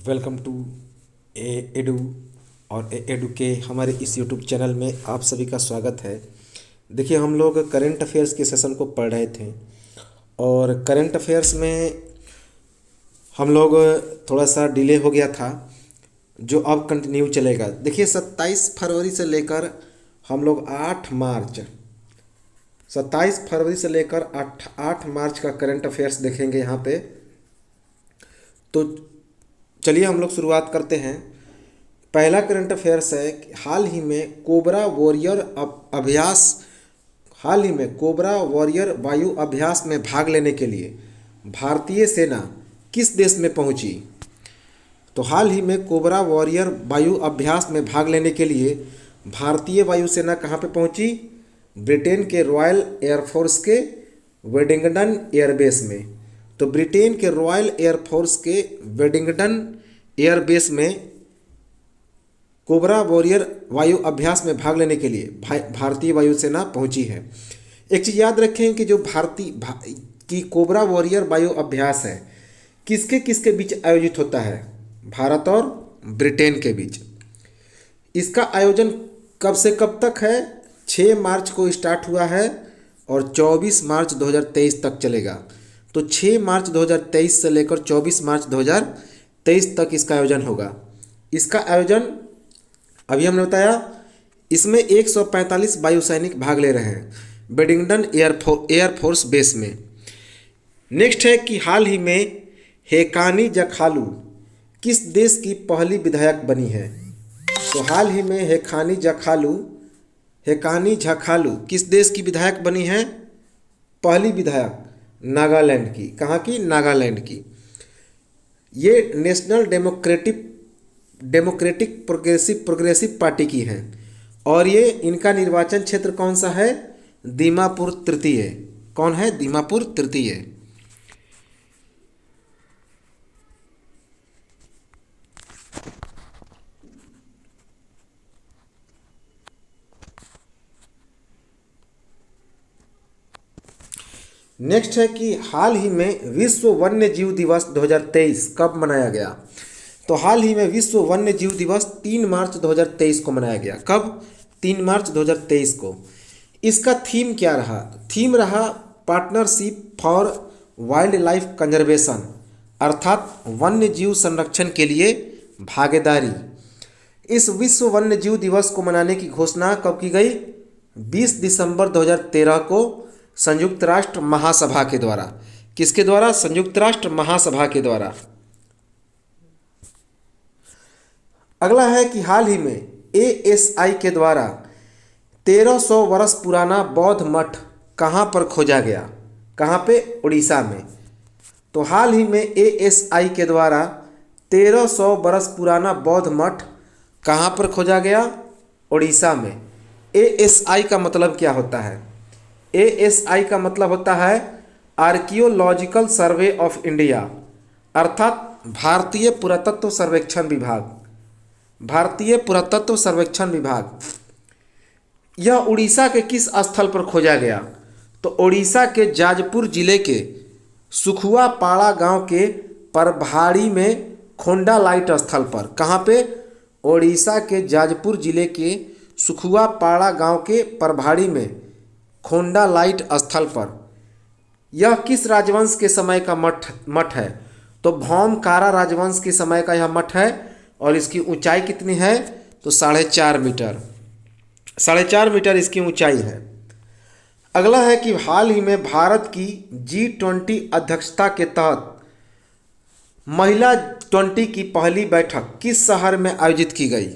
Welcome to edu और edu के हमारे इस यूट्यूब चैनल में आप सभी का स्वागत है। देखिए, हम लोग करंट अफेयर्स के सेशन को पढ़ रहे थे और करंट अफेयर्स में हम लोग थोड़ा सा डिले हो गया था, जो अब कंटिन्यू चलेगा। देखिए, 27 फरवरी से लेकर हम लोग 27 फरवरी से लेकर 8 मार्च का करंट अफेयर्स देखेंगे यहाँ पे। तो चलिए हम लोग शुरुआत करते हैं। पहला करंट अफेयर्स है कि हाल ही में कोबरा वॉरियर वायु अभ्यास में भाग लेने के लिए भारतीय सेना किस देश में पहुंची? तो हाल ही में कोबरा वॉरियर वायु अभ्यास में भाग लेने के लिए भारतीय वायुसेना कहाँ पे पहुंची? ब्रिटेन के रॉयल एयरफोर्स के वेडिंगटन एयरबेस में। तो ब्रिटेन के रॉयल एयरफोर्स के वेडिंगटन एयरबेस में कोबरा वॉरियर वायु अभ्यास में भाग लेने के लिए भारतीय वायुसेना पहुंची है। एक चीज़ याद रखें कि जो की कोबरा वॉरियर वायु अभ्यास है, किसके किसके बीच आयोजित होता है? भारत और ब्रिटेन के बीच। इसका आयोजन कब से कब तक है? 6 मार्च को स्टार्ट हुआ है और 24 मार्च 2023 तक चलेगा। तो 6 मार्च 2023 से लेकर 24 मार्च 2023 तक इसका आयोजन होगा। इसका आयोजन अभी हमने बताया, इसमें 145 वायु सैनिक भाग ले रहे हैं वेडिंगटन एयरफोर्स बेस में। नेक्स्ट है कि हाल ही में हेकानी जखालू किस देश की पहली विधायक बनी है? तो हाल ही में हेकानी झखालू किस देश की विधायक बनी है? पहली विधायक नागालैंड की। कहाँ की? नागालैंड की। ये नेशनल डेमोक्रेटिक प्रोग्रेसिव पार्टी की हैं और ये इनका निर्वाचन क्षेत्र कौन सा है? दीमापुर तृतीय। कौन है? दीमापुर तृतीय। नेक्स्ट है कि हाल ही में विश्व वन्य जीव दिवस 2023 कब मनाया गया? तो हाल ही में विश्व वन्य जीव दिवस 3 मार्च 2023 को मनाया गया। कब? 3 मार्च 2023 को। इसका थीम क्या रहा? थीम रहा partnership for wild life conservation, अर्थात वन्य जीव संरक्षण के लिए भागीदारी। इस विश्व वन्य जीव दिवस को मनाने की घोषणा कब की गई? 20 दिसंबर 2013 को संयुक्त राष्ट्र महासभा के द्वारा। किसके द्वारा? संयुक्त राष्ट्र महासभा के द्वारा। अगला है कि हाल ही में ASI के द्वारा 1300 वर्ष पुराना बौद्ध मठ कहाँ पर खोजा गया? कहाँ पे? उड़ीसा में। तो हाल ही में ASI के द्वारा 1300 वर्ष पुराना बौद्ध मठ कहाँ पर खोजा गया? उड़ीसा में। ASI का मतलब क्या होता है? ASI का मतलब होता है आर्कियोलॉजिकल सर्वे ऑफ इंडिया, अर्थात भारतीय पुरातत्व सर्वेक्षण विभाग। भारतीय पुरातत्व सर्वेक्षण विभाग। यह उड़ीसा के किस स्थल पर खोजा गया? तो उड़ीसा के जाजपुर जिले के सुखुआ पाड़ा गांव के परभाड़ी में खोंडा लाइट स्थल पर। कहाँ पे? उड़ीसा के जाजपुर जिले के सुखुआ पाड़ा गांव के परभाड़ी में खोंडा लाइट स्थल पर। यह किस राजवंश के समय का मठ है? तो भौमकारा राजवंश के समय का यह मठ है और इसकी ऊंचाई कितनी है? तो 4.5 मीटर। 4.5 मीटर इसकी ऊंचाई है। अगला है कि हाल ही में भारत की G20 अध्यक्षता के तहत महिला 20 की पहली बैठक किस शहर में आयोजित की गई?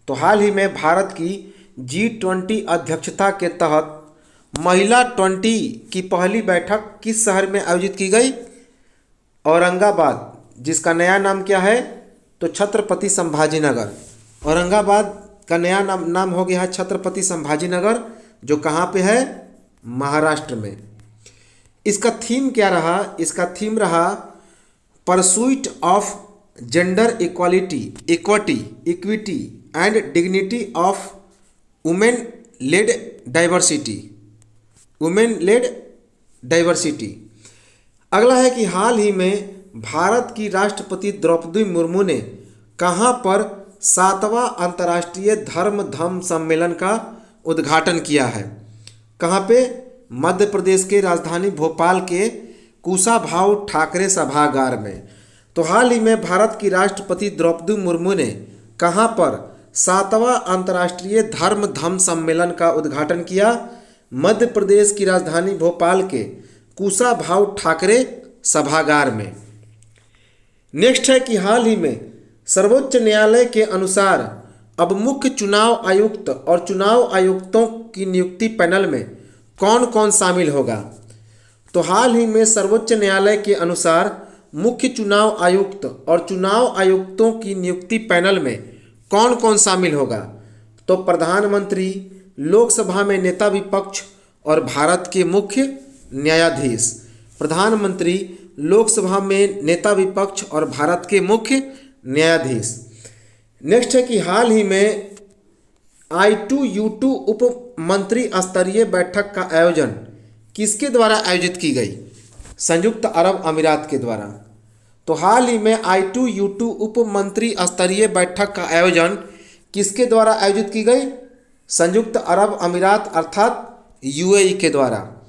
तो हाल ही में भारत की G20 अध्यक्षता के तहत महिला 20 की पहली बैठक किस शहर में आयोजित की गई? औरंगाबाद, जिसका नया नाम क्या है? तो छत्रपति संभाजी नगर। औरंगाबाद का नया नाम हो गया है छत्रपति संभाजी नगर, जो कहाँ पे है? महाराष्ट्र में। इसका थीम क्या रहा? इसका थीम रहा pursuit of gender equity and dignity of women led diversity. अगला है कि हाल ही में भारत की राष्ट्रपति द्रौपदी मुर्मू ने कहाँ पर 7वां अंतर्राष्ट्रीय धर्म धम्म सम्मेलन का उद्घाटन किया है? कहाँ पे? मध्य प्रदेश के राजधानी भोपाल के कुशाभाऊ ठाकरे सभागार में। तो हाल ही में भारत की राष्ट्रपति द्रौपदी मुर्मू ने कहाँ पर 7वां अंतर्राष्ट्रीय धर्म धम्म सम्मेलन का उद्घाटन किया? मध्य प्रदेश की राजधानी भोपाल के कुशाभाऊ ठाकरे सभागार में। नेक्स्ट है कि हाल ही में सर्वोच्च न्यायालय के अनुसार अब मुख्य चुनाव आयुक्त और चुनाव आयुक्तों की नियुक्ति पैनल में कौन कौन शामिल होगा? तो हाल ही में सर्वोच्च न्यायालय के अनुसार मुख्य चुनाव आयुक्त और चुनाव आयुक्तों की नियुक्ति पैनल में कौन कौन शामिल होगा? तो प्रधानमंत्री, लोकसभा में नेता विपक्ष और भारत के मुख्य न्यायाधीश। प्रधानमंत्री, लोकसभा में नेता विपक्ष और भारत के मुख्य न्यायाधीश। नेक्स्ट है कि हाल ही में I2U2 उप मंत्री स्तरीय बैठक का आयोजन किसके द्वारा आयोजित की गई? संयुक्त अरब अमीरात के द्वारा। तो हाल ही में I2U2 उप मंत्री स्तरीय बैठक का आयोजन किसके द्वारा आयोजित की गई? संयुक्त अरब अमीरात अर्थात UAE के द्वारा।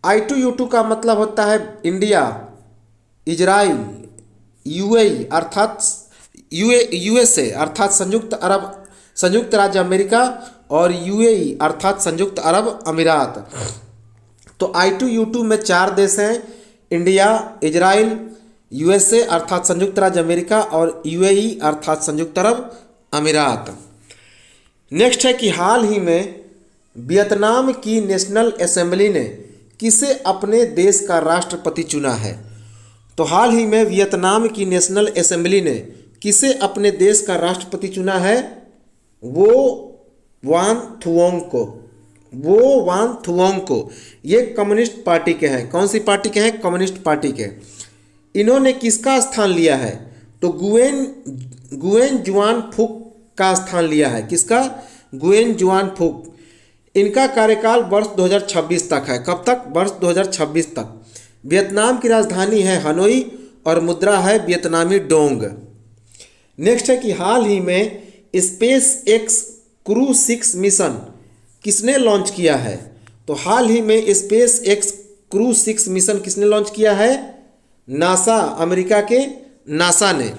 I2U2 का मतलब होता है इंडिया, इजराइल, UAE अर्थात USA अर्थात संयुक्त राज्य अमेरिका और UAE अर्थात संयुक्त अरब अमीरात। तो I2U2 में 4 देश हैं, इंडिया, इजराइल, USA अर्थात संयुक्त राज्य अमेरिका और UAE अर्थात संयुक्त अरब अमीरात। नेक्स्ट है कि हाल ही में वियतनाम की नेशनल असेंबली ने किसे अपने देश का राष्ट्रपति चुना है? तो हाल ही में वियतनाम की नेशनल असेंबली ने किसे अपने देश का राष्ट्रपति चुना है? वो वान थुओंग को। ये कम्युनिस्ट पार्टी के हैं। कौन सी पार्टी के हैं? कम्युनिस्ट पार्टी के। इन्होंने किसका स्थान लिया है? तो गुएन जुआन फुक का स्थान लिया है। किसका? गुएन जुआन फुक। इनका कार्यकाल वर्ष 2026 तक है। कब तक? वर्ष 2026 तक। वियतनाम की राजधानी है हनोई और मुद्रा है वियतनामी डोंग। नेक्स्ट है कि हाल ही में स्पेस एक्स क्रू 6 मिशन किसने लॉन्च किया है? तो हाल ही में स्पेस एक्स क्रू 6 मिशन किसने लॉन्च किया है? नासा, अमेरिका के नासा ने।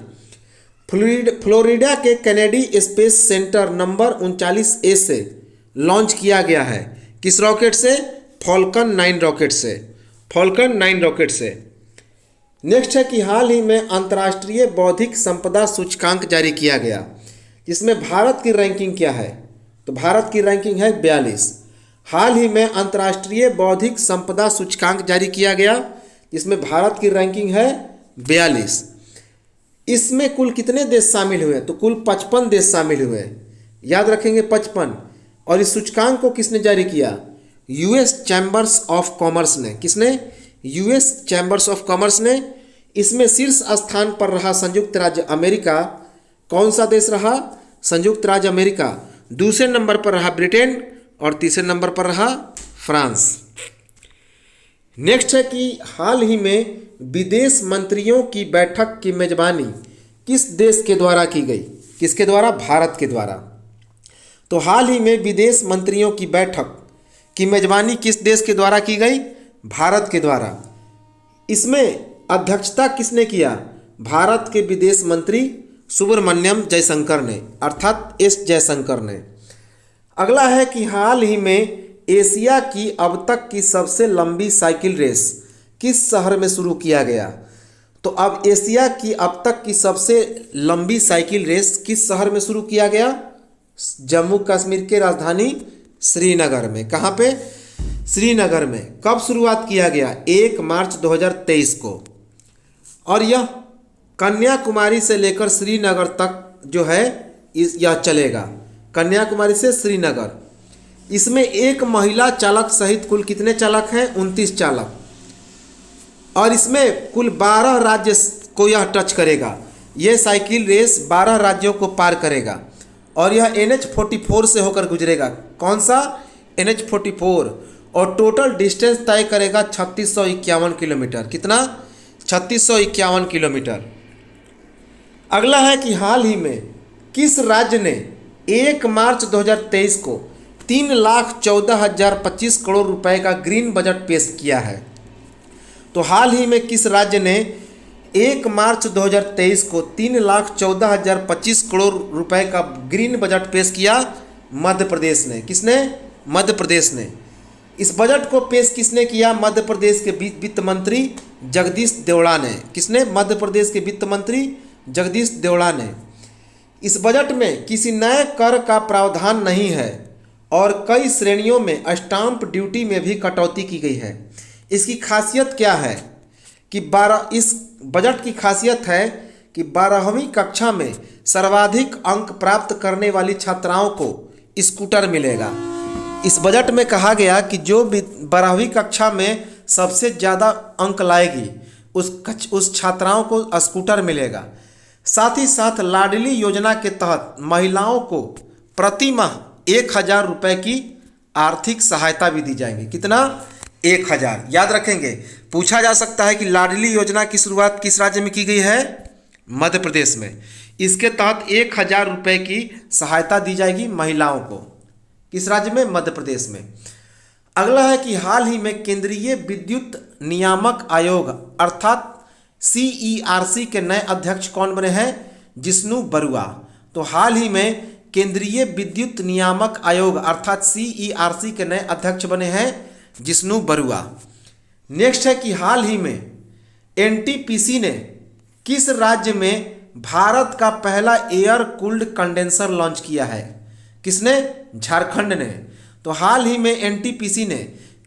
फ्लोरिडा के Kennedy space centre number 39A से लॉन्च किया गया है। किस रॉकेट से? फॉल्कन 9 रॉकेट से। नेक्स्ट है कि हाल ही में अंतर्राष्ट्रीय बौद्धिक संपदा सूचकांक जारी किया गया, जिसमें भारत की रैंकिंग क्या है? तो भारत की रैंकिंग है 42। हाल ही में अंतर्राष्ट्रीय बौद्धिक संपदा सूचकांक जारी किया गया, जिसमें भारत की रैंकिंग है 42। इसमें कुल कितने देश शामिल हुए? तो कुल 55 देश शामिल हुए। याद रखेंगे 55। और इस सूचकांक को किसने जारी किया? US चैम्बर्स ऑफ कॉमर्स ने। किसने? US चैम्बर्स ऑफ कॉमर्स ने। इसमें शीर्ष स्थान पर रहा संयुक्त राज्य अमेरिका। कौन सा देश रहा? संयुक्त राज्य अमेरिका। दूसरे नंबर पर रहा ब्रिटेन और तीसरे नंबर पर रहा फ्रांस। नेक्स्ट है कि हाल ही में विदेश मंत्रियों की बैठक की मेजबानी किस देश के द्वारा की गई? किसके द्वारा? भारत के द्वारा। तो हाल ही में विदेश मंत्रियों की बैठक की मेजबानी किस देश के द्वारा की गई? भारत के द्वारा। इसमें अध्यक्षता किसने किया? भारत के विदेश मंत्री सुब्रमण्यम जयशंकर ने अर्थात S जयशंकर ने। अगला है कि हाल ही में एशिया की अब तक की सबसे लंबी साइकिल रेस किस शहर में शुरू किया गया? तो अब एशिया की अब तक की सबसे लंबी साइकिल रेस किस शहर में शुरू किया गया? जम्मू कश्मीर के राजधानी श्रीनगर में। कहाँ पे? श्रीनगर में। कब शुरुआत किया गया? 1 मार्च 2023 को। और यह कन्याकुमारी से लेकर श्रीनगर तक जो है यह चलेगा। कन्याकुमारी से श्रीनगर। इसमें एक महिला चालक सहित कुल कितने चालक हैं? 29 चालक। और इसमें कुल 12 राज्य को यह टच करेगा। यह साइकिल रेस 12 राज्यों को पार करेगा और यह NH44 से होकर गुजरेगा। कौन सा? NH44। और टोटल डिस्टेंस तय करेगा 3651 किलोमीटर। कितना? 3651 किलोमीटर। अगला है कि हाल ही में किस राज्य ने 1 मार्च 2023 को 3,14,025 करोड़ रुपए का ग्रीन बजट पेश किया है? तो हाल ही में किस राज्य ने 1 मार्च 2023 को 3,14,025 करोड़ रुपए का ग्रीन बजट पेश किया? मध्य प्रदेश ने। किसने? मध्य प्रदेश ने। इस बजट को पेश किसने किया? मध्य प्रदेश के वित्त मंत्री जगदीश देवड़ा ने। किसने? मध्य प्रदेश के वित्त मंत्री जगदीश देवड़ा ने। इस बजट में किसी नए कर का प्रावधान नहीं है और कई श्रेणियों में स्टाम्प ड्यूटी में भी कटौती की गई है। इसकी खासियत क्या है कि इस बजट की खासियत है कि 12वीं कक्षा में सर्वाधिक अंक प्राप्त करने वाली छात्राओं को स्कूटर मिलेगा। इस बजट में कहा गया कि जो 12वीं कक्षा में सबसे ज़्यादा अंक लाएगी उस छात्राओं को स्कूटर मिलेगा। साथ ही साथ लाडली योजना के तहत महिलाओं को प्रति माह 1,000 रुपये की आर्थिक सहायता भी दी जाएगी। कितना? 1,000। याद रखेंगे, पूछा जा सकता है कि लाडली योजना की शुरुआत किस राज्य में की गई है? मध्य प्रदेश में। इसके तहत 1,000 रुपये की सहायता दी जाएगी महिलाओं को। किस राज्य में? मध्य प्रदेश में। अगला है कि हाल ही में केंद्रीय विद्युत नियामक आयोग अर्थात CERC के नए अध्यक्ष कौन बने हैं? जिष्णु बरुआ। तो हाल ही में केंद्रीय विद्युत नियामक आयोग अर्थात CERC के नए अध्यक्ष बने हैं जिष्णु बरुआ। नेक्स्ट है कि हाल ही में NTPC ने किस राज्य में भारत का पहला एयर कूल्ड कंडेंसर लॉन्च किया है? किसने? झारखंड ने। तो हाल ही में NTPC ने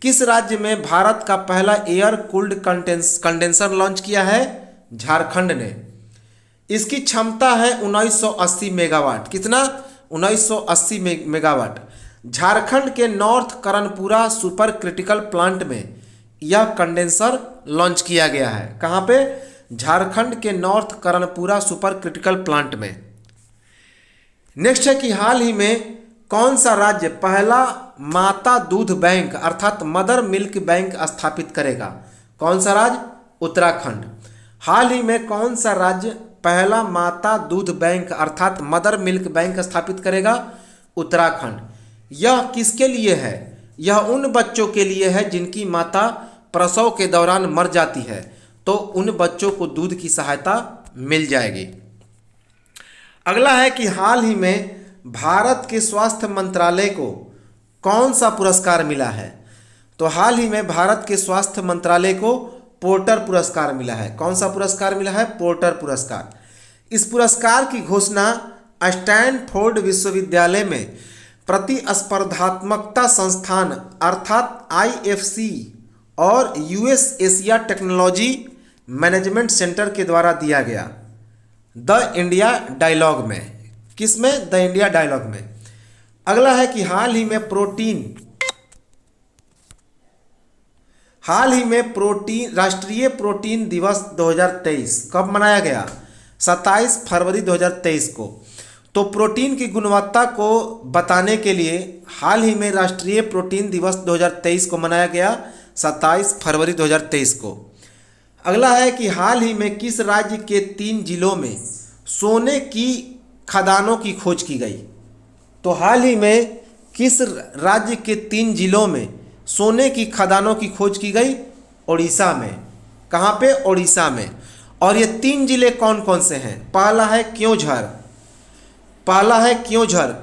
किस राज्य में भारत का पहला एयर कूल्ड कंडेंसर लॉन्च किया है? झारखंड ने। इसकी क्षमता है 1980 मेगावाट। कितना? 1980 मेगावाट। झारखंड के नॉर्थ करनपुरा सुपर क्रिटिकल प्लांट में यह कंडेंसर लॉन्च किया गया है। कहाँ पे? झारखंड के नॉर्थ करनपुरा सुपर क्रिटिकल प्लांट में। नेक्स्ट है कि हाल ही में कौन सा राज्य पहला माता दूध बैंक अर्थात मदर मिल्क बैंक स्थापित करेगा? कौन सा राज्य? उत्तराखंड। हाल ही में कौन सा राज्य पहला माता दूध बैंक अर्थात मदर मिल्क बैंक स्थापित करेगा? उत्तराखंड। यह किसके लिए है? यह उन बच्चों के लिए है जिनकी माता प्रसव के दौरान मर जाती है, तो उन बच्चों को दूध की सहायता मिल जाएगी। अगला है कि हाल ही में भारत के स्वास्थ्य मंत्रालय को कौन सा पुरस्कार मिला है? तो हाल ही में भारत के स्वास्थ्य मंत्रालय को पोर्टर पुरस्कार मिला है। कौन सा पुरस्कार मिला है? पोर्टर पुरस्कार। इस पुरस्कार की घोषणा स्टैनफोर्ड विश्वविद्यालय में प्रतिस्पर्धात्मकता संस्थान अर्थात IFC और US Asia technology management centre के द्वारा दिया गया द इंडिया डायलॉग में। किस में? द इंडिया डायलॉग में। अगला है कि हाल ही में राष्ट्रीय प्रोटीन दिवस 2023 कब मनाया गया? 27 फरवरी 2023 को। तो प्रोटीन की गुणवत्ता को बताने के लिए हाल ही में राष्ट्रीय प्रोटीन दिवस 2023 को मनाया गया 27 फरवरी 2023 को। अगला है कि हाल ही में किस राज्य के 3 जिलों में सोने की खदानों की खोज की गई? तो हाल ही में किस राज्य के 3 जिलों में सोने की खदानों की खोज की गई? ओडिशा में। कहाँ पे? ओडिशा में। और ये 3 जिले कौन कौन से हैं? पहला है क्योंझर।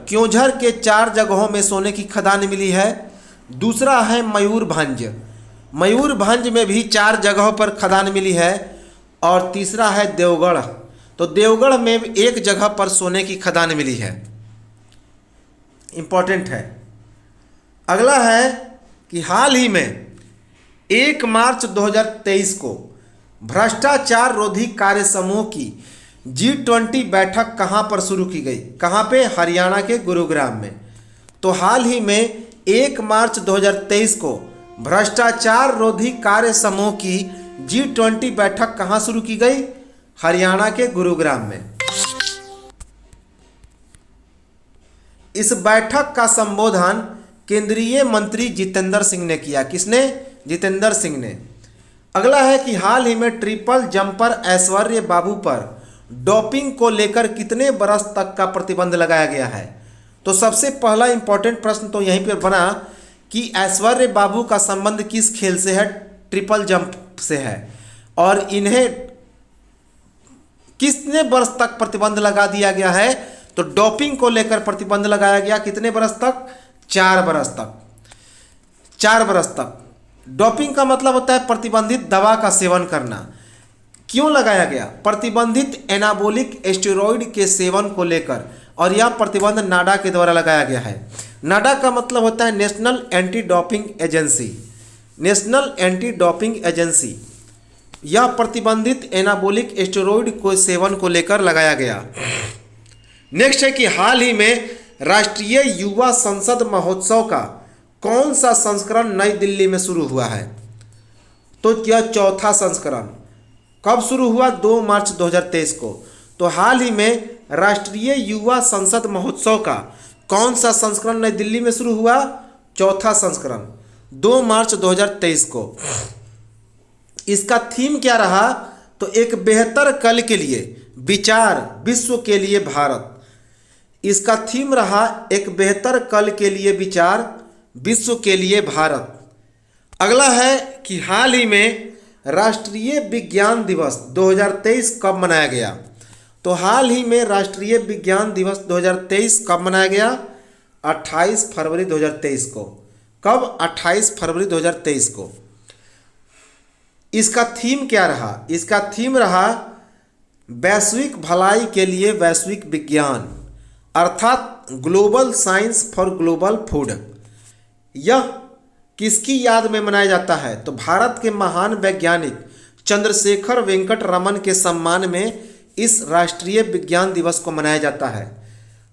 क्योंझर के 4 जगहों में सोने की खदान मिली है। दूसरा है मयूरभंज में भी 4 जगहों पर खदान मिली है। और तीसरा है देवगढ़। तो देवगढ़ में 1 जगह पर सोने की खदान मिली है। इंपॉर्टेंट है। अगला है कि हाल ही में 1 मार्च 2023 को भ्रष्टाचार रोधी कार्य समूह की G20 बैठक कहां पर शुरू की गई? कहां पे? हरियाणा के गुरुग्राम में। तो हाल ही में 1 मार्च 2023 को भ्रष्टाचार रोधी कार्य समूह की G20 बैठक कहां शुरू की गई? हरियाणा के गुरुग्राम में। इस बैठक का संबोधन केंद्रीय मंत्री जितेंद्र सिंह ने किया। किसने? जितेंद्र सिंह ने। अगला है कि हाल ही में ट्रिपल जंपर ऐश्वर्या बाबू पर डोपिंग को लेकर कितने बरस तक का प्रतिबंध लगाया गया है। तो सबसे पहला इंपॉर्टेंट प्रश्न तो यहीं पर बना कि ऐश्वर्या बाबू का संबंध किस खेल से है, ट्रिपल जंप से है, और इन्हें कितने वर्ष तक प्रतिबंध लगा दिया गया है। तो डोपिंग को लेकर प्रतिबंध लगाया गया कितने बरस तक, 4 बरस तक। 4 बरस तक। डोपिंग का मतलब होता है प्रतिबंधित दवा का सेवन करना। क्यों लगाया गया, प्रतिबंधित एनाबोलिक स्टेरॉइड के सेवन को लेकर, और यह प्रतिबंध नाडा के द्वारा लगाया गया है। नाडा का मतलब होता है national anti doping agency. National anti doping agency. यह प्रतिबंधित एनाबोलिक स्टेरॉइड को सेवन को लेकर लगाया गया। नेक्स्ट है कि हाल ही में राष्ट्रीय युवा संसद महोत्सव का कौन सा संस्करण नई दिल्ली में शुरू हुआ है। तो यह चौथा संस्करण। कब शुरू हुआ, 2 मार्च 2023 को। तो हाल ही में राष्ट्रीय युवा संसद महोत्सव का कौन सा संस्करण नई दिल्ली में शुरू हुआ, चौथा संस्करण, 2 मार्च 2023 को। इसका थीम क्या रहा, तो एक बेहतर कल के लिए विचार, विश्व के लिए भारत। इसका थीम रहा एक बेहतर कल के लिए विचार, विश्व के लिए भारत। अगला है कि हाल ही में राष्ट्रीय विज्ञान दिवस 2023 कब मनाया गया। तो हाल ही में राष्ट्रीय विज्ञान दिवस 2023 कब मनाया गया, 28 फरवरी 2023 को। कब, 28 फरवरी 2023 को। इसका थीम क्या रहा, इसका थीम रहा वैश्विक भलाई के लिए वैश्विक विज्ञान, अर्थात global science for global food. यह किसकी याद में मनाया जाता है, तो भारत के महान वैज्ञानिक चंद्रशेखर वेंकट रमन के सम्मान में इस राष्ट्रीय विज्ञान दिवस को मनाया जाता है।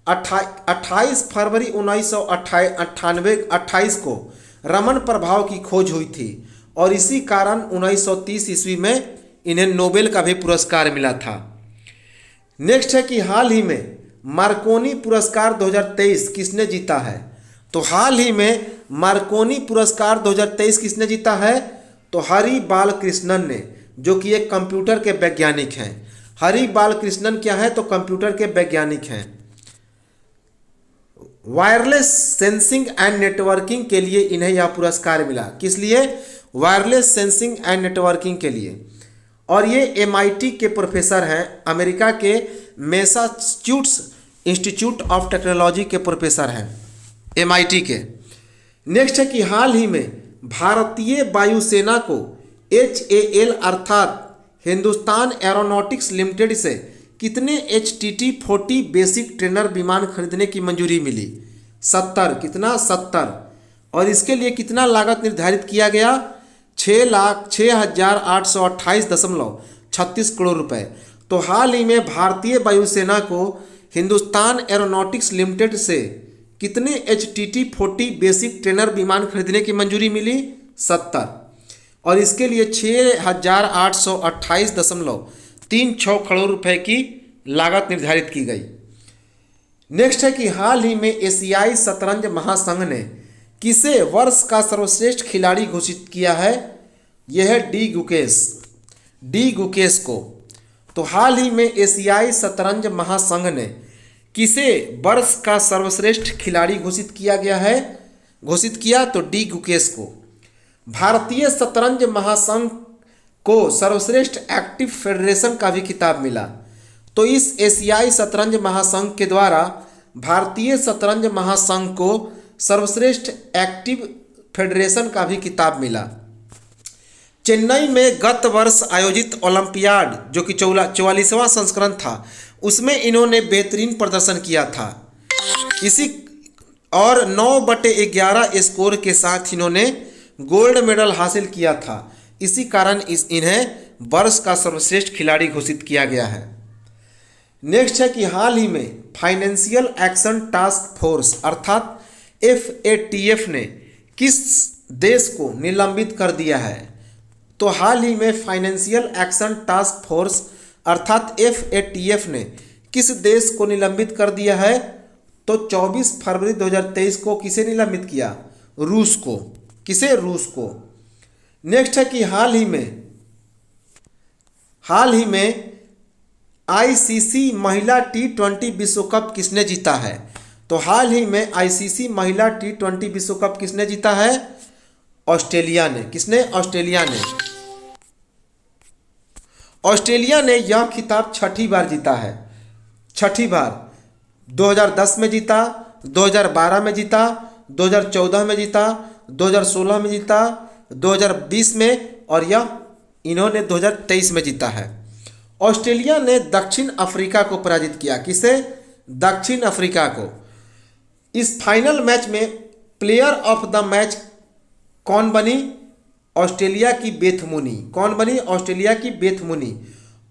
28 फरवरी 1928 को रमन प्रभाव की खोज हुई थी, और इसी कारण 1930 ईस्वी में इन्हें नोबेल का भी पुरस्कार मिला था। नेक्स्ट है कि हाल ही में मार्कोनी पुरस्कार 2023 किसने जीता है। तो हाल ही में मार्कोनी पुरस्कार 2023 किसने जीता है, तो हरि बालकृष्णन ने, जो कि एक कंप्यूटर के वैज्ञानिक हैं। हरि बालकृष्णन क्या है, तो कंप्यूटर के वैज्ञानिक हैं। वायरलेस सेंसिंग एंड नेटवर्किंग के लिए इन्हें यह पुरस्कार मिला। किस लिए, वायरलेस सेंसिंग एंड नेटवर्किंग के लिए। और ये MIT के प्रोफेसर हैं, अमेरिका के मैसाचुसेट्स इंस्टीट्यूट ऑफ टेक्नोलॉजी के प्रोफेसर हैं, MIT के। नेक्स्ट है कि हाल ही में भारतीय वायुसेना को HAL अर्थात हिंदुस्तान एरोनॉटिक्स लिमिटेड से कितने HTT-40 बेसिक ट्रेनर विमान खरीदने की मंजूरी मिली, 70। कितना, 70। और इसके लिए कितना लागत निर्धारित किया गया, 6,0828.36 करोड़ रुपए। तो हाल ही में भारतीय वायुसेना को हिंदुस्तान एरोनॉटिक्स लिमिटेड से कितने HTT-40 बेसिक ट्रेनर विमान खरीदने की मंजूरी मिली, 70। और इसके लिए 6,828.36 करोड़ रुपए की लागत निर्धारित की गई। नेक्स्ट है कि हाल ही में एशियाई शतरंज महासंघ ने किसे वर्ष का सर्वश्रेष्ठ खिलाड़ी घोषित किया है, यह है डी गुकेश को। तो हाल ही में एशियाई शतरंज महासंघ ने किसे वर्ष का सर्वश्रेष्ठ खिलाड़ी घोषित किया, तो डी गुकेश को। भारतीय शतरंज महासंघ को सर्वश्रेष्ठ एक्टिव फेडरेशन का भी खिताब मिला। तो इस एशियाई शतरंज महासंघ के द्वारा भारतीय शतरंज महासंघ को सर्वश्रेष्ठ एक्टिव फेडरेशन का भी खिताब मिला। चेन्नई में गत वर्ष आयोजित ओलंपियाड, जो कि 44वां संस्करण था, उसमें इन्होंने बेहतरीन प्रदर्शन किया था। इसी और 9/11 स्कोर के साथ इन्होंने गोल्ड मेडल हासिल किया था। इसी कारण इन्हें वर्ष का सर्वश्रेष्ठ खिलाड़ी घोषित किया गया है। नेक्स्ट है कि हाल ही में फाइनेंशियल एक्शन टास्क फोर्स अर्थात FATF ने किस देश को निलंबित कर दिया है। तो हाल ही में फाइनेंशियल एक्शन टास्क फोर्स अर्थात FATF ने किस देश को निलंबित कर दिया है, तो 24 फरवरी 2023 को किसे निलंबित किया, रूस को। किसे, रूस को। नेक्स्ट है कि हाल ही में हाल ही में आईसीसी महिला टी20 विश्व कप किसने जीता है? तो हाल ही में आईसीसी महिला टी20 विश्व कप किसने जीता है? ऑस्ट्रेलिया ने। किसने? ऑस्ट्रेलिया ने। ऑस्ट्रेलिया ने यह खिताब छठी बार जीता है, छठी बार। 2010 में जीता, 2012 में जीता, 2014 में जीता, 2016 में जीता, 2020 में, और यह इन्होंने 2023 में जीता है। ऑस्ट्रेलिया ने दक्षिण अफ्रीका को पराजित किया। किसे? दक्षिण अफ्रीका को। इस फाइनल मैच में प्लेयर ऑफ द मैच कौन बनी? ऑस्ट्रेलिया की बेथ मूनी। कौन बनी? ऑस्ट्रेलिया की बेथ मूनी।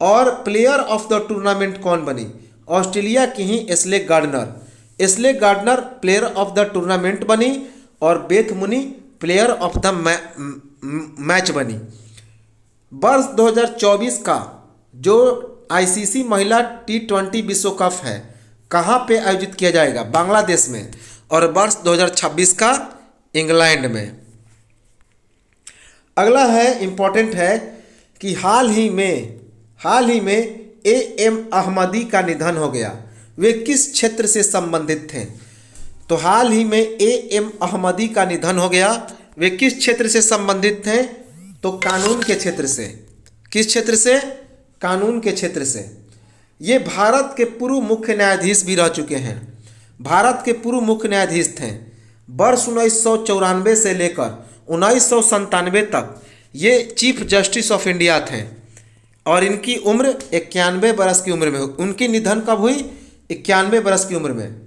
और प्लेयर ऑफ द टूर्नामेंट कौन बनी? ऑस्ट्रेलिया की ही Ashleigh Gardner. Ashleigh Gardner player of the tournament बनी और Beth Mooney player of the match बनी। वर्ष 2024 का जो आईसीसी महिला टी20 विश्व कप है कहाँ पे आयोजित किया जाएगा? बांग्लादेश में। और वर्ष 2026 का इंग्लैंड में। अगला है, इम्पोर्टेंट है कि हाल ही में AM अहमदी का निधन हो गया। वे किस क्षेत्र से संबंधित थे? तो हाल ही में AM अहमदी का निधन हो गया। वे किस क्षेत्र से संबंधित थे? तो कानून के क्षेत्र से। किस क्षेत्र से? कानून के क्षेत्र से। ये भारत के पूर्व मुख्य न्यायाधीश भी रह चुके हैं। भारत के पूर्व मुख्य न्यायाधीश थे। वर्ष 1994 से लेकर 1997 तक ये चीफ जस्टिस ऑफ इंडिया थे और इनकी उम्र 91 बरस की उम्र में उनकी निधन कब हुई? 91 बरस की उम्र में।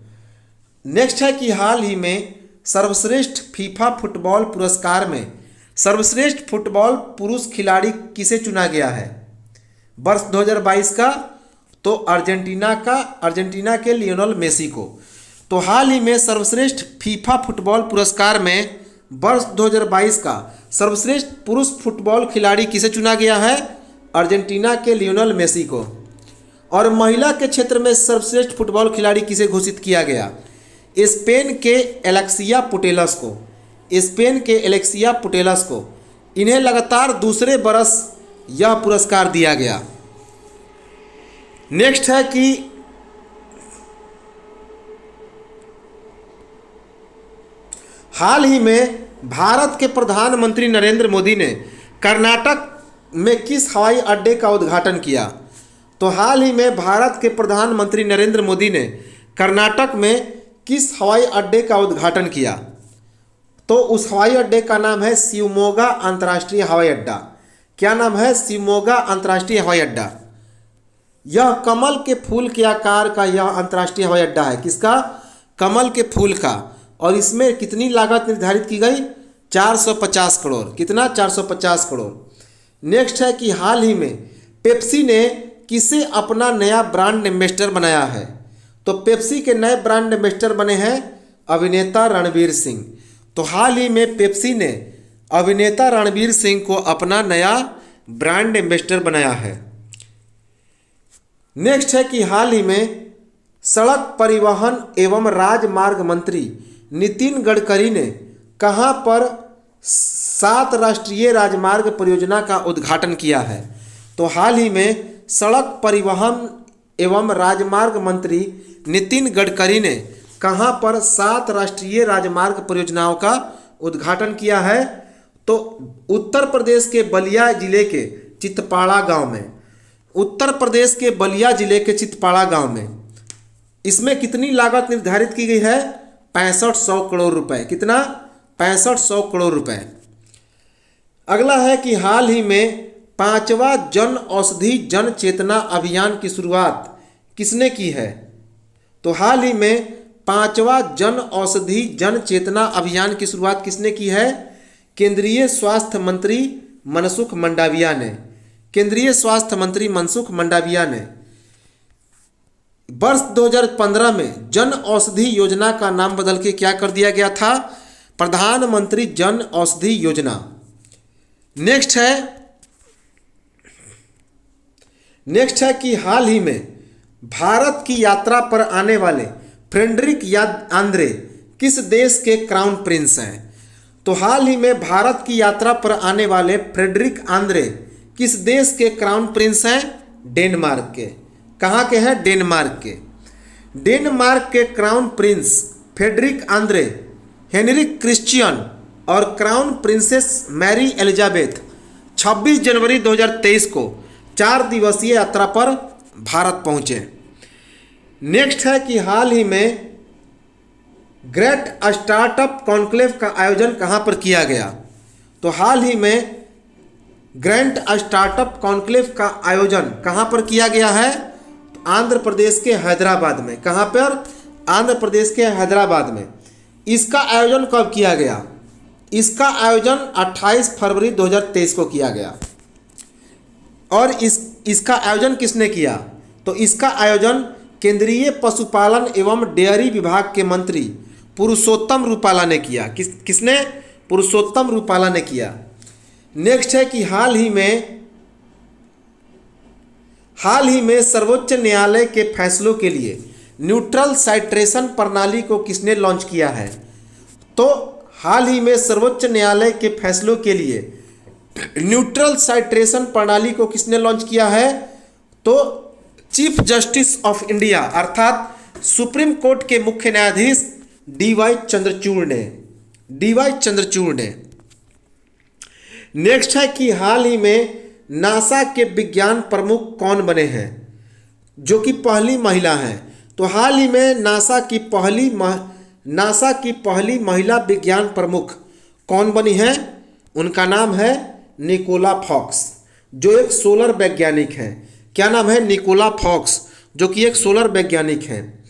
नेक्स्ट है कि हाल ही में सर्वश्रेष्ठ फीफा फुटबॉल पुरस्कार में सर्वश्रेष्ठ फुटबॉल पुरुष खिलाड़ी किसे चुना गया है? वर्ष 2022 का तो अर्जेंटीना के लियोनेल मेसी को। तो हाल ही में सर्वश्रेष्ठ फीफा फुटबॉल पुरस्कार में वर्ष 2022 का सर्वश्रेष्ठ पुरुष फुटबॉल खिलाड़ी किसे चुना गया है? अर्जेंटीना के लियोनेल मेसी को। और महिला के क्षेत्र में सर्वश्रेष्ठ फुटबॉल खिलाड़ी किसे घोषित किया गया? स्पेन के एलेक्सिया पुटेलस को। स्पेन के एलेक्सिया पुटेलस को। इन्हें लगातार दूसरे बरस यह पुरस्कार दिया गया। नेक्स्ट है कि हाल ही में भारत के प्रधानमंत्री नरेंद्र मोदी ने कर्नाटक में किस हवाई अड्डे का उद्घाटन किया? तो हाल ही में भारत के प्रधानमंत्री नरेंद्र मोदी ने कर्नाटक में किस हवाई अड्डे का उद्घाटन किया? तो उस हवाई अड्डे का नाम है शिवमोगा अंतर्राष्ट्रीय हवाई अड्डा। क्या नाम है? शिवमोगा अंतर्राष्ट्रीय हवाई अड्डा। यह कमल के फूल के आकार का यह अंतर्राष्ट्रीय हवाई अड्डा है। किसका? कमल के फूल का। और इसमें कितनी लागत निर्धारित की गई? 450 करोड़। कितना? 450 करोड़। नेक्स्ट है कि हाल ही में पेप्सी ने किसे अपना नया ब्रांड एम्बेसडर बनाया है? तो पेप्सी के नए ब्रांड एम्बेसडर बने हैं अभिनेता रणवीर सिंह। तो हाल ही में पेप्सी ने अभिनेता रणवीर सिंह को अपना नया ब्रांड एम्बेसडर बनाया है। नेक्स्ट है कि हाल ही में सड़क परिवहन एवं राजमार्ग मंत्री नितिन गडकरी ने कहां पर 7 राष्ट्रीय राजमार्ग परियोजना का उद्घाटन किया है? तो हाल ही में सड़क परिवहन एवं राजमार्ग मंत्री नितिन गडकरी ने कहां पर 7 राष्ट्रीय राजमार्ग परियोजनाओं का उद्घाटन किया है? तो उत्तर प्रदेश के बलिया जिले के चितपाड़ा गांव में। उत्तर प्रदेश के बलिया जिले के चितपाड़ा गांव में। इसमें कितनी लागत निर्धारित की गई है? 6500 करोड़ रुपए। कितना? 6500 करोड़ रुपए। अगला है कि हाल ही में 5वां जन औषधि जन चेतना अभियान की शुरुआत किसने की है? तो हाल ही में 5वां जन औषधि जन चेतना अभियान की शुरुआत किसने की है? केंद्रीय स्वास्थ्य मंत्री मनसुख मंडाविया ने। केंद्रीय स्वास्थ्य मंत्री मनसुख मंडाविया ने। वर्ष 2015 में जन औषधि योजना का नाम बदल के क्या कर दिया गया था? प्रधानमंत्री जन औषधि योजना। नेक्स्ट है कि हाल ही में भारत की यात्रा पर आने वाले फ्रेडरिक आंद्रे किस देश के क्राउन प्रिंस हैं? तो हाल ही में भारत की यात्रा पर आने वाले फ्रेडरिक आंद्रे किस देश के क्राउन प्रिंस हैं? डेनमार्क के। कहाँ के हैं? डेनमार्क के। डेनमार्क के crown prince Frederik Andre Henrik Christian और क्राउन प्रिंसेस मैरी एलिजाबेथ 26 जनवरी 2023 को 4 दिवसीय यात्रा पर भारत पहुंचे। नेक्स्ट है कि हाल ही में ग्रेट स्टार्टअप कॉन्क्लेव का आयोजन कहां पर किया गया? तो हाल ही में ग्रैंड स्टार्टअप कॉन्क्लेव का आयोजन कहां पर किया गया है? तो आंध्र प्रदेश के हैदराबाद में। कहां पर? आंध्र प्रदेश के हैदराबाद में। इसका आयोजन कब किया गया? इसका आयोजन 28 फरवरी 2023 को किया गया। और इसका आयोजन किसने किया? तो इसका आयोजन केंद्रीय पशुपालन एवं डेयरी विभाग के मंत्री पुरुषोत्तम रूपाला ने किया। किसने? पुरुषोत्तम रूपाला ने किया। नेक्स्ट है कि हाल ही में सर्वोच्च न्यायालय के फैसलों के लिए न्यूट्रल साइट्रेशन प्रणाली को किसने लॉन्च किया है? तो हाल ही में सर्वोच्च न्यायालय के फैसलों के लिए न्यूट्रल साइट्रेशन प्रणाली को किसने लॉन्च किया है? तो चीफ जस्टिस ऑफ इंडिया अर्थात सुप्रीम कोर्ट के मुख्य न्यायाधीश डीवाई चंद्रचूड़ ने। नेक्स्ट है कि हाल ही में नासा के विज्ञान प्रमुख कौन बने हैं? जो कि पहली महिला हैं। तो हाल ही में नासा की पहली महिला विज्ञान प्रमुख कौन बनी है? उनका नाम है निकोला फॉक्स, जो एक सोलर वैज्ञानिक हैं। क्या नाम है? निकोला फॉक्स, जो कि एक सोलर वैज्ञानिक हैं।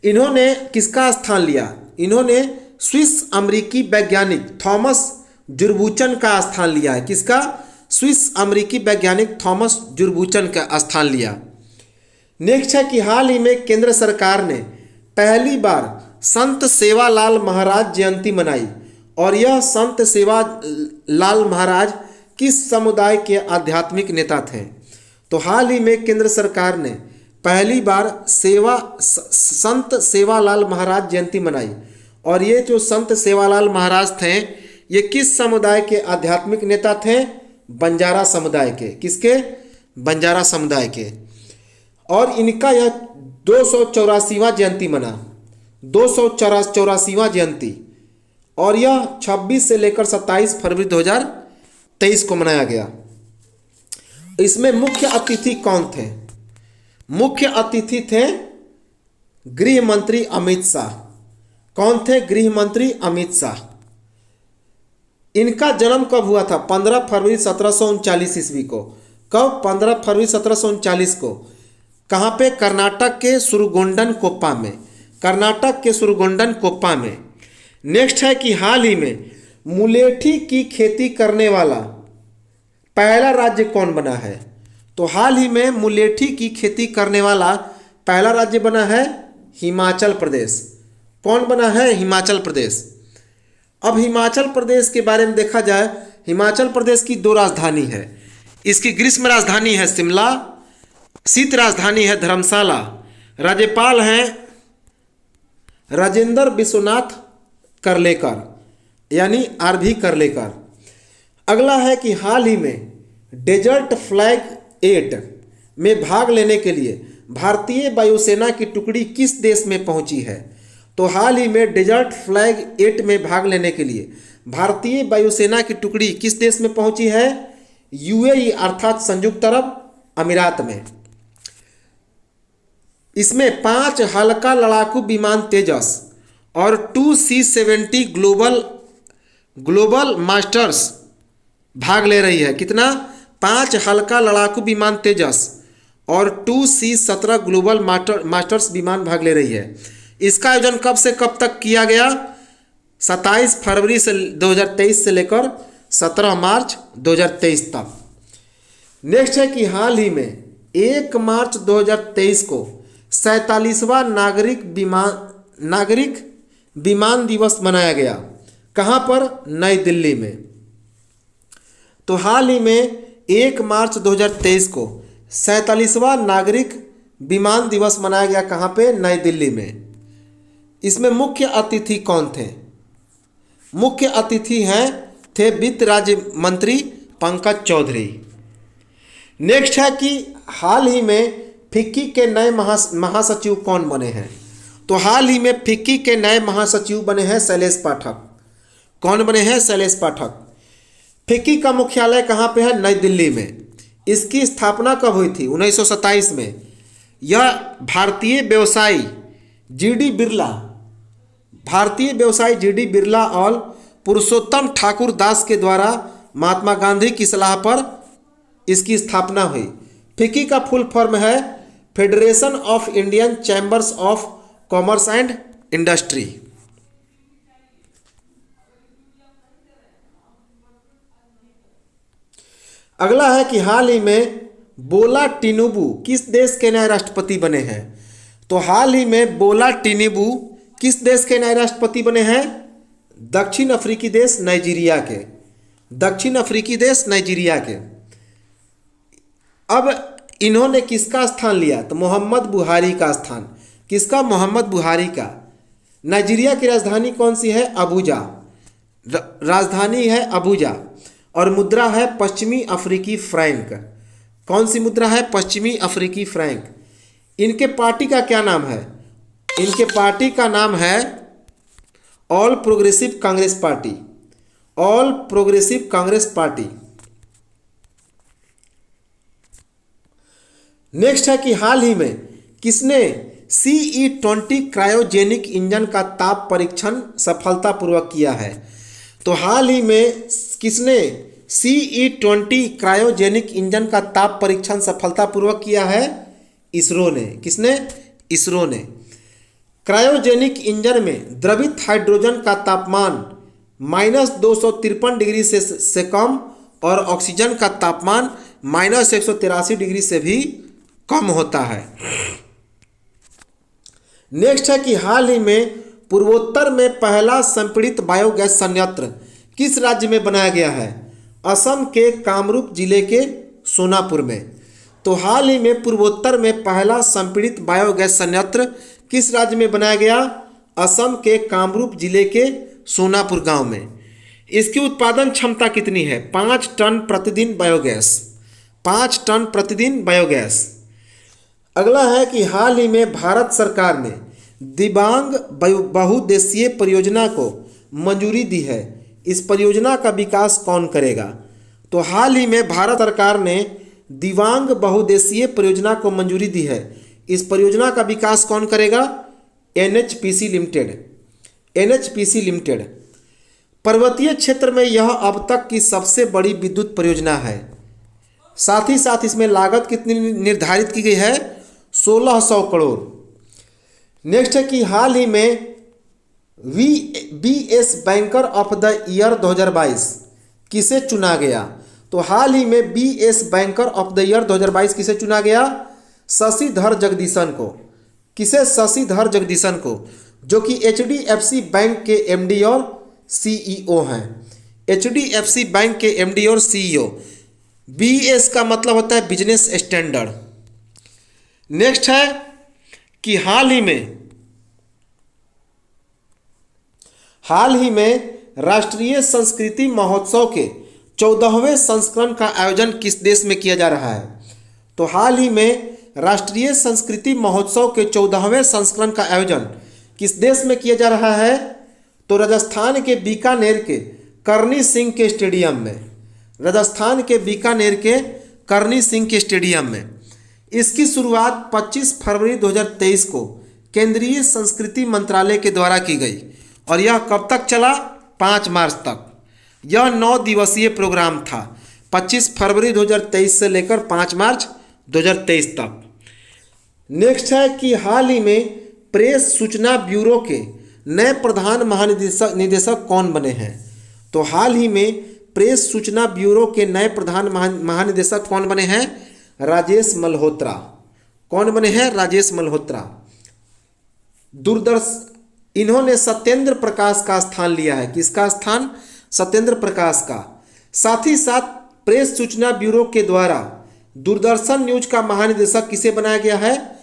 इन्होंने किसका स्थान लिया? इन्होंने स्विस अमेरिकी वैज्ञानिक थॉमस जुरबुचन का स्थान लिया है। किसका? स्विस अमेरिकी वैज्ञानिक थॉमस जुरबुचन का स्थान लिया। नेक्स्ट है कि हाल ही में केंद्र सरकार ने पहली बार संत सेवालाल महाराज जयंती मनाई। और यह संत सेवालाल महाराज किस समुदाय के आध्यात्मिक नेता थे? तो हाल ही में केंद्र सरकार ने पहली बार संत सेवालाल महाराज जयंती मनाई। और ये जो संत सेवालाल महाराज थे, ये किस समुदाय के आध्यात्मिक नेता थे? बंजारा समुदाय के। किसके? बंजारा समुदाय के। और इनका यह 284वां जयंती मना, 284वां जयंती। और यह 26 से लेकर 27 फरवरी 2023 को मनाया गया। इसमें मुख्य अतिथि कौन थे? मुख्य अतिथि थे गृह मंत्री अमित शाह। कौन थे? गृह मंत्री अमित शाह। इनका जन्म कब हुआ था? 15 फरवरी 1739 ईस्वी को। कब? 15 फरवरी 1739 को। कहाँ पे? कर्नाटक के सुरगोंडन कोप्पा में। कर्नाटक के सुरगोंडन कोप्पा में। नेक्स्ट है कि हाल ही में मुलेठी की खेती करने वाला पहला राज्य कौन बना है? तो हाल ही में मुलेठी की खेती करने वाला पहला राज्य बना है हिमाचल प्रदेश। कौन बना है? हिमाचल प्रदेश। अब हिमाचल प्रदेश के बारे में देखा जाए, हिमाचल प्रदेश की 2 राजधानी है। इसकी ग्रीष्म राजधानी है शिमला, शीत राजधानी है धर्मशाला। राज्यपाल हैं राजेंद्र विश्वनाथ करलेकर, यानी आरवी करलेकर। अगला है कि हाल ही में डेजर्ट फ्लैग 8 में भाग लेने के लिए भारतीय वायुसेना की टुकड़ी किस देश में पहुंची है? तो हाल ही में डेजर्ट फ्लैग 8 में भाग लेने के लिए भारतीय वायुसेना की टुकड़ी किस देश में पहुंची है? यूएई अर्थात संयुक्त अरब अमीरात में। इसमें 5 हल्का लड़ाकू विमान तेजस और 2C-70 ग्लोबल मास्टर्स भाग ले रही है। कितना? 5 हल्का लड़ाकू विमान तेजस और 2C-17 ग्लोबल मास्टर्स विमान भाग ले रही है। इसका आयोजन कब से कब तक किया गया? 27 फरवरी से 2023 से लेकर 17 मार्च 2023 तक। नेक्स्ट है कि हाल ही में 1 मार्च 2023 को 47वां नागरिक विमान दिवस मनाया गया। कहाँ पर? नई दिल्ली में। तो हाल ही में 1 मार्च 2023 को 47वां नागरिक विमान दिवस मनाया गया। कहाँ पे? नई दिल्ली में। इसमें मुख्य अतिथि कौन थे? मुख्य अतिथि थे वित्त राज्य मंत्री पंकज चौधरी। नेक्स्ट है कि हाल ही में फिक्की के नए महासचिव कौन बने हैं। तो हाल ही में फिक्की के नए महासचिव बने हैं शैलेश पाठक। कौन बने हैं? शैलेश पाठक। फिक्की का मुख्यालय कहाँ पे है? नई दिल्ली में। इसकी स्थापना कब हुई थी? 1927 में। यह भारतीय व्यवसायी जी डी बिरला और पुरुषोत्तम ठाकुर दास के द्वारा महात्मा गांधी की सलाह पर इसकी स्थापना हुई। फिक्की का फुल फॉर्म है federation of Indian chambers of commerce and industry. अगला है कि हाल ही में बोला टिनुबू किस देश के नए राष्ट्रपति बने हैं। तो हाल ही में बोला टिनुबू किस देश के नए राष्ट्रपति बने हैं? दक्षिण अफ्रीकी देश नाइजीरिया के। दक्षिण अफ्रीकी देश नाइजीरिया के। अब इन्होंने किसका स्थान लिया? तो मोहम्मद बुहारी का स्थान। किसका? मोहम्मद बुहारी का। नाइजीरिया की राजधानी कौन सी है? अबूजा। राजधानी है अबूजा और मुद्रा है पश्चिमी अफ्रीकी फ्रैंक। कौन सी मुद्रा है? पश्चिमी अफ्रीकी फ्रैंक। इनके पार्टी का क्या नाम है? इनके पार्टी का नाम है all progressive Congress party. All progressive Congress party. Next है कि हाल ही में किसने CE-20 क्रायोजेनिक इंजन का ताप परीक्षण सफलतापूर्वक किया है। तो हाल ही में किसने CE-20 क्रायोजेनिक इंजन का ताप परीक्षण सफलतापूर्वक किया है? इसरो ने। किसने? इसरो ने। क्रायोजेनिक इंजन में द्रवित हाइड्रोजन का तापमान -253 डिग्री से कम और ऑक्सीजन का तापमान -183 डिग्री से भी कम होता है। नेक्स्ट है कि हाल ही में पूर्वोत्तर में पहला संपीड़ित बायोगैस संयंत्र किस राज्य में बनाया गया है? असम के कामरूप जिले के सोनापुर में। तो हाल ही में पूर्वोत्तर में पहला संपीड़ित बायोगैस संयंत्र किस राज्य में बनाया गया? असम के कामरूप जिले के सोनापुर गांव में। इसकी उत्पादन क्षमता कितनी है? 5 टन प्रतिदिन बायोगैस। 5 टन प्रतिदिन बायोगैस। अगला है कि हाल ही में भारत सरकार ने दिबांग बहुउद्देशीय परियोजना को मंजूरी दी है। इस परियोजना का विकास कौन करेगा? तो हाल ही में भारत सरकार ने दिबांग बहुउद्देशीय परियोजना को मंजूरी दी है। इस परियोजना का विकास कौन करेगा? NHPC limited. NHPC limited. पर्वतीय क्षेत्र में यह अब तक की सबसे बड़ी विद्युत परियोजना है। साथ ही साथ इसमें लागत कितनी निर्धारित की गई है? 1600 करोड़। नेक्स्ट है कि हाल ही में BS banker of the year 2022 किसे चुना गया? तो हाल ही में BS banker of the year 2022 किसे चुना गया? शशिधर जगदीशन को। किसे? शशिधर जगदीशन को, जो कि HDFC बैंक के MD और CEO हैं। HDFC बैंक के MD और CEO। BS का मतलब होता है बिजनेस स्टैंडर्ड। नेक्स्ट है कि हाल ही में राष्ट्रीय संस्कृति महोत्सव के 14वें संस्करण का आयोजन किस देश में किया जा रहा है? तो हाल ही में राष्ट्रीय संस्कृति महोत्सव के 14वें संस्करण का आयोजन किस देश में किया जा रहा है? तो राजस्थान के बीकानेर के करनी सिंह के स्टेडियम में। राजस्थान के बीकानेर के करनी सिंह के स्टेडियम में। इसकी शुरुआत 25 फरवरी 2023 को केंद्रीय संस्कृति मंत्रालय के द्वारा की गई और यह कब तक चला? 5 मार्च तक। यह 9 दिवसीय प्रोग्राम था। 25 फरवरी 2023 से लेकर 5 मार्च 2023 तक। नेक्स्ट है कि हाल ही में प्रेस सूचना ब्यूरो के नए प्रधान महानिदेशक कौन बने हैं? तो हाल ही में प्रेस सूचना ब्यूरो के नए प्रधान महानिदेशक कौन बने हैं? राजेश मल्होत्रा। कौन बने हैं? राजेश मल्होत्रा। इन्होंने सत्येंद्र प्रकाश का स्थान लिया है। किसका स्थान? सत्येंद्र प्रकाश का। साथ ही साथ प्रेस सूचना ब्यूरो के द्वारा दूरदर्शन न्यूज का महानिदेशक किसे बनाया गया है?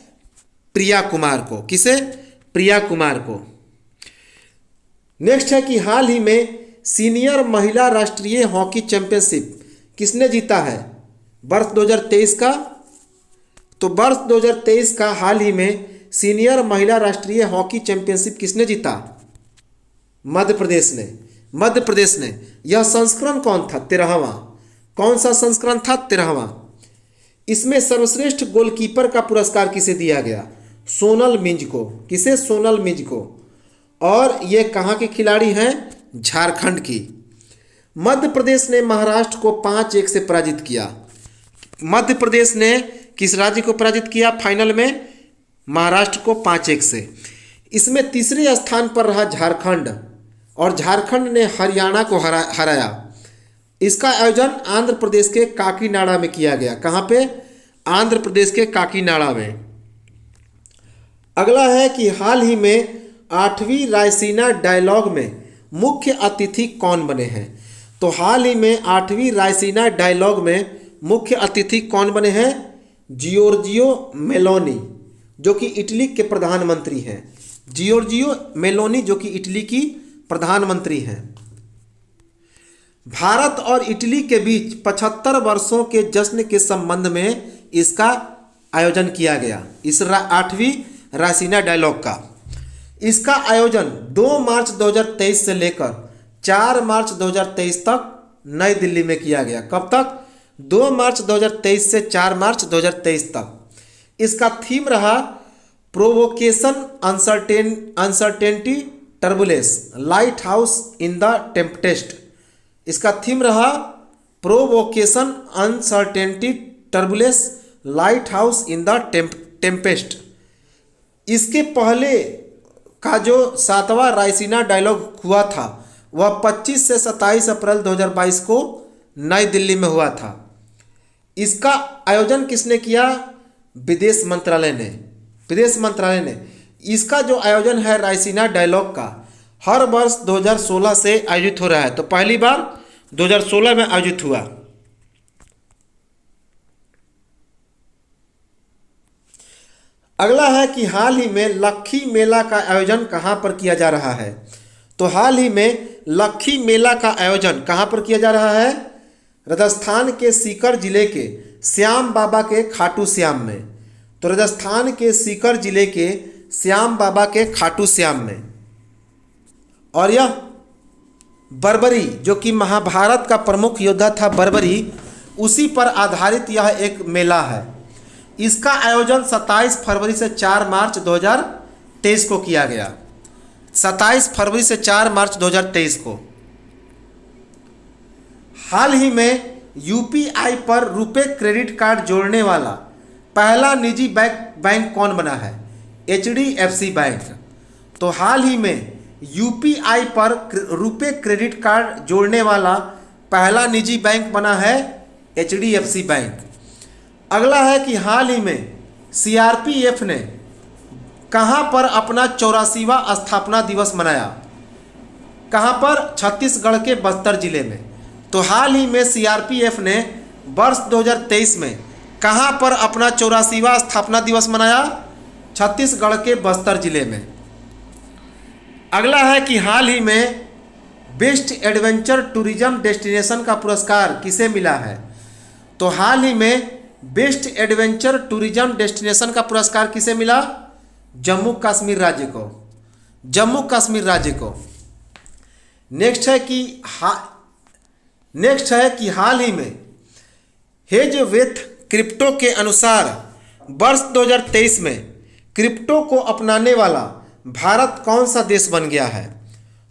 प्रिया कुमार को। किसे? प्रिया कुमार को। नेक्स्ट है कि हाल ही में सीनियर महिला राष्ट्रीय हॉकी चैंपियनशिप किसने जीता है? वर्ष 2023 का, तो वर्ष 2023 का हाल ही में सीनियर महिला राष्ट्रीय हॉकी चैंपियनशिप किसने जीता? मध्य प्रदेश ने। मध्य प्रदेश ने। यह संस्करण कौन था? 13वां। कौन सा संस्करण था? 13वां। इसमें सर्वश्रेष्ठ गोलकीपर का पुरस्कार किसे दिया गया? सोनल मिंज को। किसे? सोनल मिंज को। और ये कहाँ के खिलाड़ी हैं? झारखंड की। मध्य प्रदेश ने महाराष्ट्र को 5-1 से पराजित किया। मध्य प्रदेश ने किस राज्य को पराजित किया फाइनल में? महाराष्ट्र को 5-1 से। इसमें तीसरे स्थान पर रहा झारखंड, और झारखंड ने हरियाणा को हराया। इसका आयोजन आंध्र प्रदेश के काकीनाडा में किया गया। कहाँ पे? आंध्र प्रदेश के काकीनाडा में। अगला है कि हाल ही में 8वीं रायसीना डायलॉग में मुख्य अतिथि कौन बने हैं? तो हाल ही में 8वीं रायसीना डायलॉग में मुख्य अतिथि कौन बने हैं? जियोर्जियो मेलोनी, जो कि इटली के प्रधानमंत्री हैं। जियोर्जियो मेलोनी, जो कि इटली की प्रधानमंत्री हैं। भारत और इटली के बीच 75 वर्षों के जश्न के संबंध में इसका आयोजन किया गया, इस 8वीं रायसीना डायलॉग का। इसका आयोजन 2 मार्च 2023 से लेकर 4 मार्च 2023 तक नई दिल्ली में किया गया। कब तक? 2 मार्च 2023 से 4 मार्च 2023 तक। इसका थीम रहा provocation uncertainty turbulence light house in the Tempest. इसका थीम रहा provocation uncertainty turbulence light house in the Tempest. इसके पहले का जो 7वां रायसीना डायलॉग हुआ था वह 25 से 27 अप्रैल 2022 को नई दिल्ली में हुआ था। इसका आयोजन किसने किया? विदेश मंत्रालय ने। विदेश मंत्रालय ने। इसका जो आयोजन है रायसीना डायलॉग का, हर वर्ष 2016 से आयोजित हो रहा है। तो पहली बार 2016 में आयोजित हुआ। अगला है कि हाल ही में लक्खी मेला का आयोजन कहाँ पर किया जा रहा है? तो हाल ही में लक्खी मेला का आयोजन कहाँ पर किया जा रहा है? राजस्थान के सीकर जिले के श्याम बाबा के खाटू श्याम में। तो राजस्थान के सीकर जिले के श्याम बाबा के खाटू श्याम में। और यह बर्बरी, जो कि महाभारत का प्रमुख योद्धा था बर्बरी, उसी पर आधारित यह एक मेला है। इसका आयोजन 27 फरवरी से 4 मार्च 2023 को किया गया। 27 फरवरी से 4 मार्च 2023 को। हाल ही में यूपीआई पर रुपे क्रेडिट कार्ड जोड़ने वाला पहला निजी बैंक कौन बना है? HDFC bank. तो हाल ही में यूपीआई पर रुपे क्रेडिट कार्ड जोड़ने वाला पहला निजी बैंक बना है HDFC बैंक। अगला है कि हाल ही में CRPF ने कहां पर अपना 84वां स्थापना दिवस मनाया? कहां पर? छत्तीसगढ़ के बस्तर जिले में। तो हाल ही में CRPF ने वर्ष 2023 में कहां पर अपना 84वां स्थापना दिवस मनाया? छत्तीसगढ़ के बस्तर जिले में। अगला है कि हाल ही में बेस्ट एडवेंचर टूरिज्म डेस्टिनेशन का पुरस्कार किसे मिला है? तो हाल ही में बेस्ट एडवेंचर टूरिज्म डेस्टिनेशन का पुरस्कार किसे मिला? जम्मू कश्मीर राज्य को। जम्मू कश्मीर राज्य को। नेक्स्ट है कि हाल ही में हेजवेथ क्रिप्टो के अनुसार वर्ष 2023 में क्रिप्टो को अपनाने वाला भारत कौन सा देश बन गया है?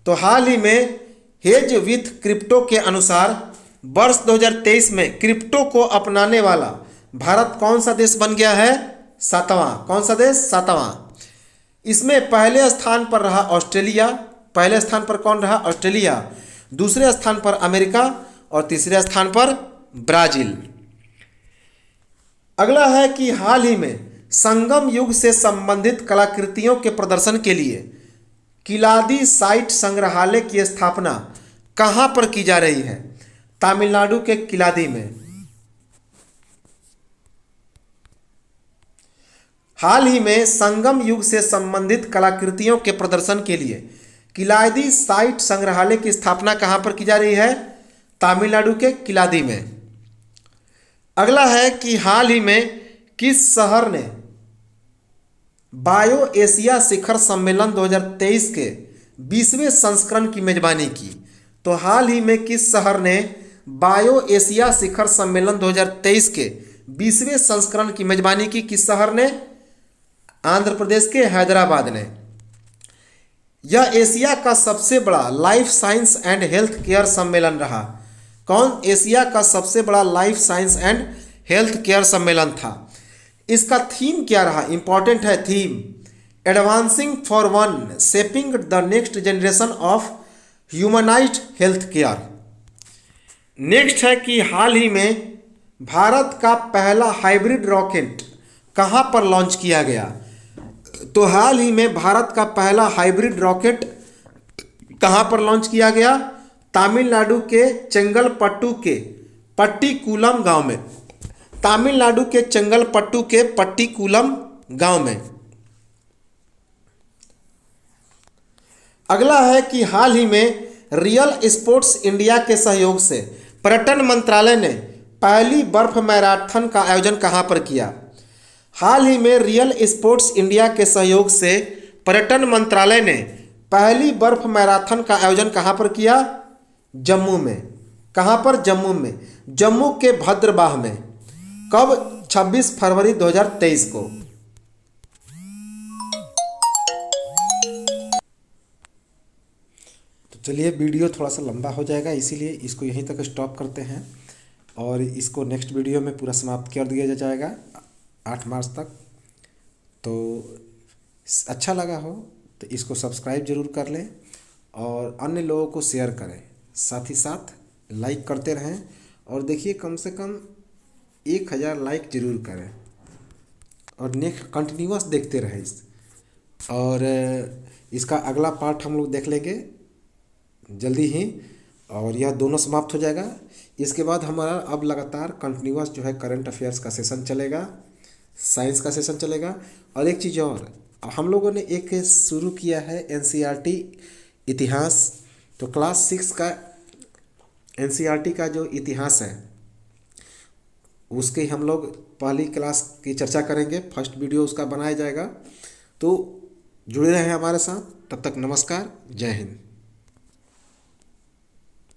तो हाल ही में हेजवेथ क्रिप्टो के अनुसार वर्ष 2023 में क्रिप्टो को अपनाने वाला भारत कौन सा देश बन गया है? 7वां। कौन सा देश? 7वां। इसमें पहले स्थान पर रहा ऑस्ट्रेलिया। पहले स्थान पर कौन रहा? ऑस्ट्रेलिया। दूसरे स्थान पर अमेरिका और तीसरे स्थान पर ब्राजील। अगला है कि हाल ही में संगम युग से संबंधित कलाकृतियों के प्रदर्शन के लिए किलादी साइट संग्रहालय की स्थापना कहां पर की जा रही है? तमिलनाडु के किलादी में। हाल ही में संगम युग से संबंधित कलाकृतियों के प्रदर्शन के लिए किलादी साइट संग्रहालय की स्थापना कहां पर की जा रही है? तमिलनाडु के किलादी में। अगला है कि हाल ही में किस शहर ने बायो एशिया शिखर सम्मेलन 2023 के 20वें संस्करण की मेजबानी की। तो हाल ही में किस शहर ने बायो एशिया शिखर सम्मेलन 2023 के 20वें संस्करण की मेजबानी की? किस शहर ने? आंध्र प्रदेश के हैदराबाद ने। यह एशिया का सबसे बड़ा life science and health care सम्मेलन रहा। कौन? एशिया का सबसे बड़ा life science and health care सम्मेलन था। इसका थीम क्या रहा? इंपॉर्टेंट है theme, advancing for one shaping the next generation of humanised health care. Next है कि हाल ही में भारत का पहला हाइब्रिड रॉकेट कहां पर लॉन्च किया गया? तो हाल ही में भारत का पहला हाइब्रिड रॉकेट कहां पर लॉन्च किया गया? तमिलनाडु के चेंगलपट्टू के पट्टीकुलम गांव में। तमिलनाडु के चेंगलपट्टू के पट्टीकुलम गांव में। अगला है कि हाल ही में रियल स्पोर्ट्स इंडिया के सहयोग से पर्यटन मंत्रालय ने पहली बर्फ मैराथन का आयोजन कहां पर किया? हाल ही में रियल स्पोर्ट्स इंडिया के सहयोग से पर्यटन मंत्रालय ने पहली बर्फ मैराथन का आयोजन कहां पर किया? जम्मू में। कहां पर? जम्मू में। जम्मू के भद्रवाह में। कब? 26 फरवरी 2023 को। तो चलिए, वीडियो थोड़ा सा लंबा हो जाएगा, इसीलिए इसको यहीं तक स्टॉप करते हैं और इसको नेक्स्ट वीडियो में पूरा समाप्त कर दिया जाएगा 8 मार्च तक। तो अच्छा लगा हो तो इसको सब्सक्राइब जरूर कर लें और अन्य लोगों को शेयर करें, साथ ही साथ लाइक करते रहें और देखिए कम से कम 1000 लाइक जरूर करें और नेक्स्ट कंटिन्यूअस देखते रहें और इसका अगला पार्ट हम लोग देख लेंगे जल्दी ही और यह दोनों समाप्त हो जाएगा। इसके बाद हमारा अब लगातार कंटिन्यूअस जो है करंट अफेयर्स का सेशन चलेगा, साइंस का सेशन चलेगा। और एक चीज़ और, हम लोगों ने एक शुरू किया है एनसीईआरटी इतिहास। तो क्लास 6 का एनसीईआरटी का जो इतिहास है उसके हम लोग पहली क्लास की चर्चा करेंगे, फर्स्ट वीडियो उसका बनाया जाएगा। तो जुड़े रहें हमारे साथ, तब तक नमस्कार, जय हिंद।